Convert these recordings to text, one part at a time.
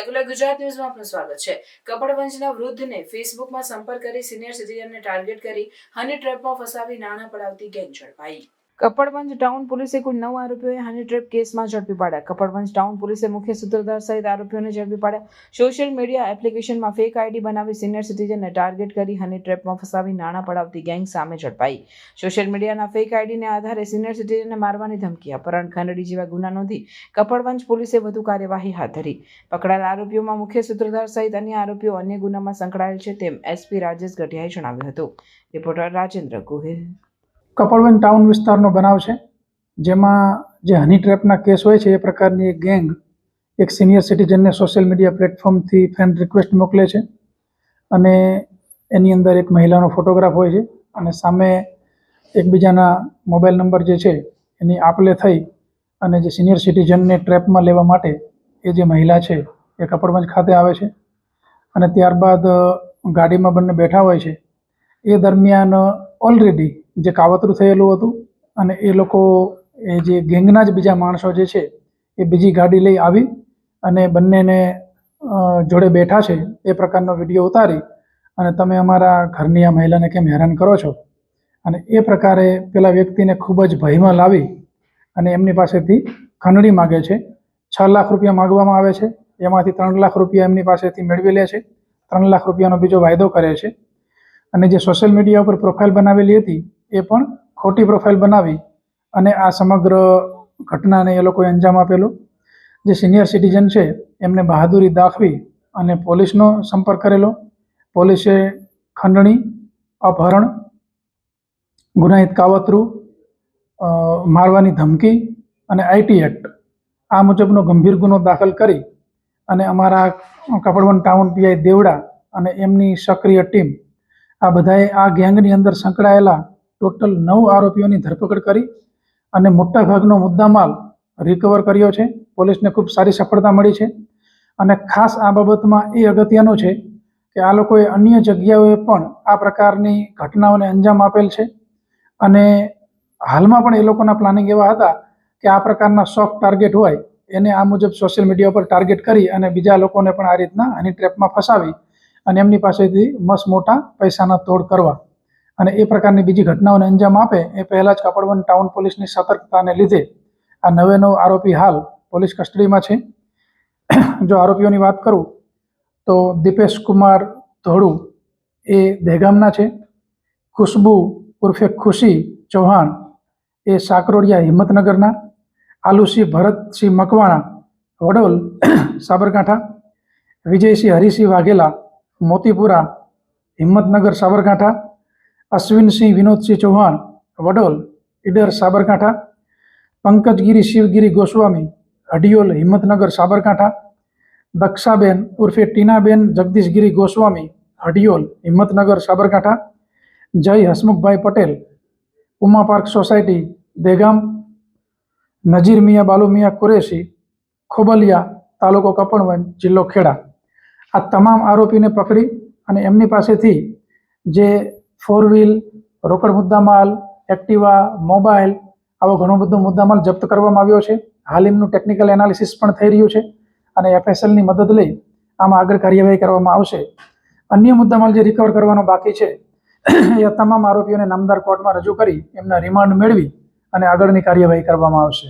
Secular Gujarat ન્યૂઝમાં આપનું સ્વાગત છે। કપડવંજના વૃદ્ધને ફેસબુકમાં સંપર્ક કરી સિનિયર સિટીઝનને ટાર્ગેટ કરી હની ટ્રેપમાં ફસાવી નાણાં પડાવતી ગેંગ ઝડપાઈ। કપડવંજ ટાઉન પોલીસે કુલ 9 આરોપીઓને હની ટ્રેપ કેસમાં ઝડપી પાડ્યા। કપડવંજ ટાઉન પોલીસે મુખ્ય સૂત્રધાર સહિત આરોપીઓને ઝડપી પાડ્યા। સોશિયલ મીડિયા એપ્લિકેશનમાં ફેક આઈડી બનાવી સિનિયર સિટીઝનને ટાર્ગેટ કરી હની ટ્રેપમાં ફસાવી નાણાં પડાવતી ગેંગ સામે ઝડપાઈ। સોશિયલ મીડિયાના ફેક આઈડીને આધારે સિનિયર સિટીઝનને મારવાની ધમકી, અપહરણ, ખંડણી જેવા ગુના નોંધી કપડવંજ પોલીસે વધુ કાર્યવાહી હાથ ધરી। પકડાયેલા આરોપીઓમાં મુખ્ય સૂત્રધાર સહિત અન્ય આરોપીઓ અન્ય ગુનામાં સંકળાયેલ છે તેમ એસપી રાજેશ ગઢિયાએ જણાવ્યું હતું। રિપોર્ટર રાજેન્દ્ર ગોહિલ। કપડવંજ ટાઉન વિસ્તારનો બનાવ છે, જેમાં જે હની ટ્રેપના કેસ હોય છે એ પ્રકારની એક ગેંગ એક સિનિયર સિટીઝનને સોશિયલ મીડિયા પ્લેટફોર્મથી ફ્રેન્ડ રિક્વેસ્ટ મોકલે છે અને એની અંદર એક મહિલાનો ફોટોગ્રાફ હોય છે અને સામે એકબીજાના મોબાઈલ નંબર જે છે એની આપલે થઈ અને જે સિનિયર સિટીઝનને ટ્રેપમાં લેવા માટે એ જે મહિલા છે એ કપડવંજ ખાતે આવે છે અને ત્યારબાદ ગાડીમાં બંને બેઠા હોય છે। એ દરમિયાન ઓલરેડી જે કાવતરું થયેલું હતું અને એ લોકો એ જે ગેંગના જ બીજા માણસો જે છે એ બીજી ગાડી લઈ આવી અને બંનેને જોડે બેઠા છે એ પ્રકારનો વિડીયો ઉતારી અને તમે અમારા ઘરની આ મહિલાને કેમ હેરાન કરો છો અને એ પ્રકારે પેલા વ્યક્તિને ખૂબ જ ભયમાં લાવી અને એમની પાસેથી ખંડણી માગે છે। 6 લાખ રૂપિયા માગવામાં આવે છે, એમાંથી 3 લાખ રૂપિયા એમની પાસેથી મેળવી લે છે। 3 લાખ રૂપિયાનો બીજો વાયદો કરે છે અને જે સોશિયલ મીડિયા ઉપર પ્રોફાઇલ બનાવેલી હતી એ પણ ખોટી પ્રોફાઇલ બનાવી અને આ સમગ્ર ઘટનાને એ લોકોએ અંજામ આપેલો। જે સિનિયર સિટીઝન છે એમને બહાદુરી દાખવી અને પોલીસનો સંપર્ક કરેલો। પોલીસે ખંડણી, અપહરણ, ગુનાહિત કાવતરું, મારવાની ધમકી અને આઈટી એક્ટ આ મુજબનો ગંભીર ગુનો દાખલ કરી અને અમારા કપડવંજ ટાઉન પીઆઈ દેવડા અને એમની સક્રિય ટીમ આ બધાએ આ ગેંગની અંદર સંકળાયેલા ટોટલ 9 આરોપીઓની ધરપકડ કરી અને મોટાભાગનો મુદ્દામાલ રિકવર કર્યો છે। પોલીસને ખૂબ સારી સફળતા મળી છે અને ખાસ આ બાબતમાં એ અગત્યનું છે કે આ લોકોએ અન્ય જગ્યાઓએ પણ આ પ્રકારની ઘટનાઓને અંજામ આપેલ છે અને હાલમાં પણ એ લોકોના પ્લાનિંગ એવા હતા કે આ પ્રકારના સોફ્ટ ટાર્ગેટ હોય એને આ મુજબ સોશિયલ મીડિયા પર ટાર્ગેટ કરી અને બીજા લોકોને પણ આ રીતના હની ટ્રેપમાં ફસાવી અને એમની પાસેથી મસ્ત મોટા પૈસાના તોડ કરવા અને એ પ્રકારની બીજી ઘટનાઓને અંજામ આપે એ પહેલાં જ કપડવંજ ટાઉન પોલીસની સતર્કતાને લીધે આ 9 આરોપી હાલ પોલીસ કસ્ટડીમાં છે। જો આરોપીઓની વાત કરું તો દીપેશ કુમાર ધોળુ એ દહેગામના છે, ખુશ્બુ ઉર્ફે ખુશી ચૌહાણ એ સાકરોડિયા હિંમતનગરના, આલુસિંહ ભરતસિંહ મકવાણા વડોલ સાબરકાંઠા, વિજયસિંહ હરિસિંહ વાઘેલા મોતીપુરા હિંમતનગર સાબરકાંઠા, અશ્વિનસિંહ વિનોદસિંહ ચૌહાણ વડોલ ઈડર સાબરકાંઠા, પંકજગીરી શિવગીરી ગોસ્વામી હડિયોલ હિંમતનગર સાબરકાંઠા, દક્ષાબેન ઉર્ફે ટીનાબેન જગદીશગીરી ગોસ્વામી હડિયોલ હિંમતનગર સાબરકાંઠા, જય હસમુખભાઈ પટેલ ઉમા પાર્ક સોસાયટી દહેગામ, નજીર મિયા બાલુ મિયા કુરેશી ખોબલિયા તાલુકો કપડવંજ જિલ્લો ખેડા। આ તમામ આરોપીને પકડી અને એમની પાસેથી જે 4 વ્હીલ, રોકડ મુદ્દામાલ, એક્ટિવા, મોબાઈલ આવો ઘણો બધો મુદ્દામાલ જપ્ત કરવામાં આવ્યો છે। હાલ એમનું ટેકનિકલ એનાલિસિસ પણ થઈ રહ્યું છે અને એફએસએલની મદદ લઈ આમાં આગળ કાર્યવાહી કરવામાં આવશે। અન્ય મુદ્દામાલ જે રિકવર કરવાનો બાકી છે એ તમામ આરોપીઓને નામદાર કોર્ટમાં રજૂ કરી એમના રિમાન્ડ મેળવી અને આગળની કાર્યવાહી કરવામાં આવશે।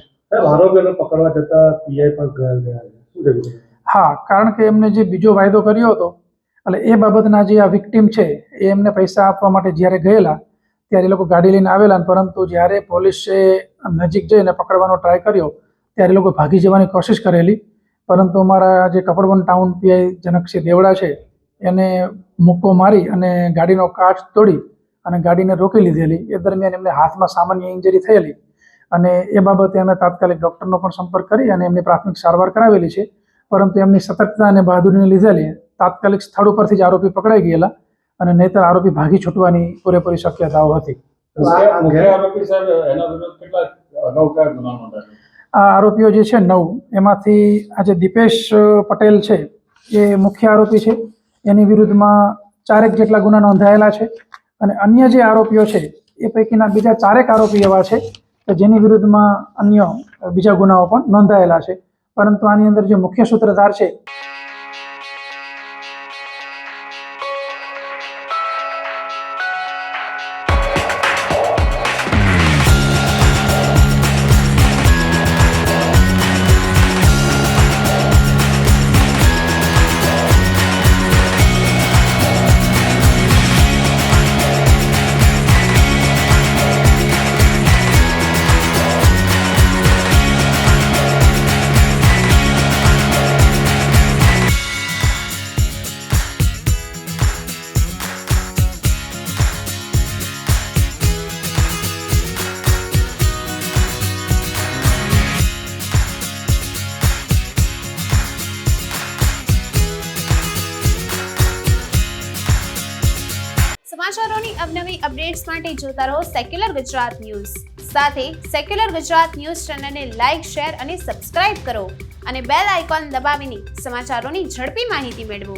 આરોપીઓને પકડવા જતા પીઆઈ પણ ગયા છે। હા, કારણ કે એમને જે બીજો વાયદો કર્યો હતો એટલે એ બાબતના જે આ વિક્ટીમ છે એ એમને પૈસા આપવા માટે જ્યારે ગયેલા ત્યારે એ લોકો ગાડી લઈને આવેલા, પરંતુ જ્યારે પોલીસે નજીક જઈને પકડવાનો ટ્રાય કર્યો ત્યારે એ લોકો ભાગી જવાની કોશિશ કરેલી, પરંતુ અમારા જે કપડવંજ ટાઉન પીઆઈ જનકસિંહ દેવડા છે એને મુક્કો મારી અને ગાડીનો કાચ તોડી અને ગાડીને રોકી લીધેલી। એ દરમિયાન એમને હાથમાં સામાન્ય ઇન્જરી થયેલી અને એ બાબતે અમે તાત્કાલિક ડૉક્ટરનો પણ સંપર્ક કરી અને એમની પ્રાથમિક સારવાર કરાવેલી છે, પરંતુ એમની સતર્કતા અને બહાદુરીને લીધેલી તાત્કાલિક સ્થળ ઉપરથી જ આરોપી પકડાઈ ગયેલા અને નહીંતર આરોપી ભાગી છૂટવાની પૂરેપૂરી શક્યતાઓ હતી। આ આરોપીઓ જે છે 9, એમાંથી આજે દીપેશ પટેલ છે એ મુખ્ય આરોપી છે, એની વિરુદ્ધમાં 4 જેટલા ગુના નોંધાયેલા છે અને અન્ય જે આરોપીઓ છે એ પૈકીના બીજા 4 આરોપી એવા છે કે જેની વિરુદ્ધમાં અન્ય બીજા ગુનાઓ પણ નોંધાયેલા છે, પરંતુ આની અંદર જે મુખ્ય સૂત્રધાર છે અપડેટ્સ માટે જોતા રહો સેક્યુલર ગુજરાત ન્યૂઝ. સાથે સેક્યુલર ગુજરાત ન્યૂઝ ચેનલને લાઇક, શેર અને સબસ્ક્રાઇબ કરો અને બેલ આઇકોન દબાવીને સમાચારોની ઝડપી માહિતી મેળવો.